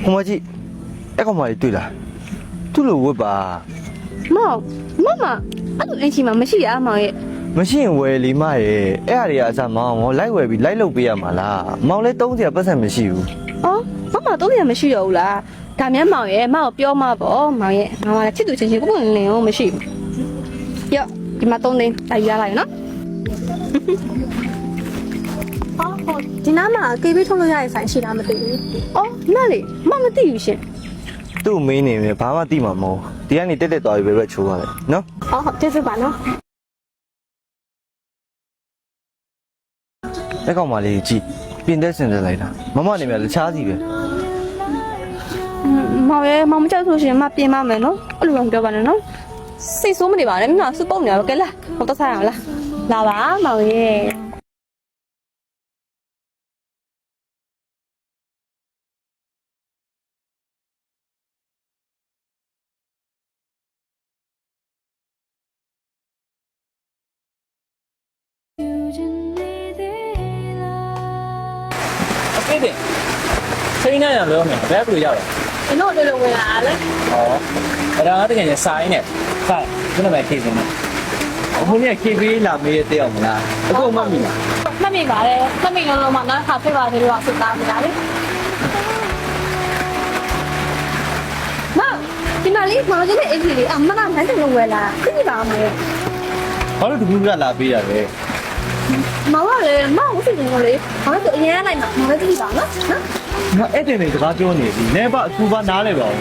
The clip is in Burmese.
ဟိုမကြီးအဲ့ကောင်မလေးတွေ့လားသူ့လိုဝတ်ပါ မောင်မမအဲ့လိုအင်ချီမှာမရှိရမောင်ရဲ့ မရှိရင်ဝယ်လီမရဲ့အဲ့အရာတွေကအစမောင်လိုက်ဝယ်ပြီးလိုက်လုပ်ပေးရမှာလားမောင်လည်း30ပတ်စံမရှိဘူး အော်မမတော့ရမရှိတော့ဘူးလားဒါမြန်မောင်ရဲ့မောင်ကိုပြောမှာပေါ့မောင်ရဲ့မောင်ကလည်းချစ်သူချင်းချင်းကိုယ်ကိုလင်းအောင်မရှိဘူးရော့ဒီမှာ3သိန်းတိုက်ရလိုက်နော်ဟောဒီနားမှာကေဘီထုတ်လို့ရတဲ့ဆိုင်ရှိလားမသိဘူး အော်နားလေမမသိဘူးရှင် သူ့မင်းနေမယ်ဘာမှတိမှာမဟုတ်ဒီကနေတက်တက်သွားပြီပဲပဲချိုးရတယ်နော် ဟောကျေးဇူးပါနော် အဲ့ကောင်မလေးကြည့်ပြင်သက်စင်သက်လိုက်တာမမနေမြလက်ချားစီပဲ မောင်ရဲ့မောင်မကြောက်ဆိုရှင်မပြင်ပါမယ်နော်အဲ့လိုတော့ပြောပါနဲ့နော်စိတ်ဆိုးမနေပါနဲ့မင်းကစပုတ်နေရတော့ကဲလာဟောတော့ဆိုင်အောင်လာပါမောင်ရဲ့အဖေစိတ်နဲ့ရလို့မယ်ဘယ်လိုရောက်လဲ ဒီတော့လည်းဝင်လာလေ ဟောအဲ့ဒါတကယ်ကြီးစာရင်းနဲ့စာဘယ်လိုပဲခေစင်းလဲအခုနေ့ခေပေးလာမေးတဲ့အောင်မလားအခုမှတ်မိလား မှတ်မိပါတယ်မှတ်မိလုံးလုံးမှာနောက်တစ်ခါဖိတ်ပါသေးလို့စစ်သားနေတာလေမောင်ဒီမှာလေးမောင်ကြီးနဲ့အင်ကြီးလေးအမမနိုင်တယ်လို့ဝယ်လာသိပြီပါမောင်ရဲ့ ဘာလို့တကူကလာပေးရလဲ မောင်ကလည်းမောင်ဦးစီနေလို့လေမောင်တို့အရင်လိုက်မှာမောင်လည်းသိပြီပါနော်နော် ငါအဲ့တင်နေစကားပြောနေပြီနဲပါအကူပါနားလဲပါဦး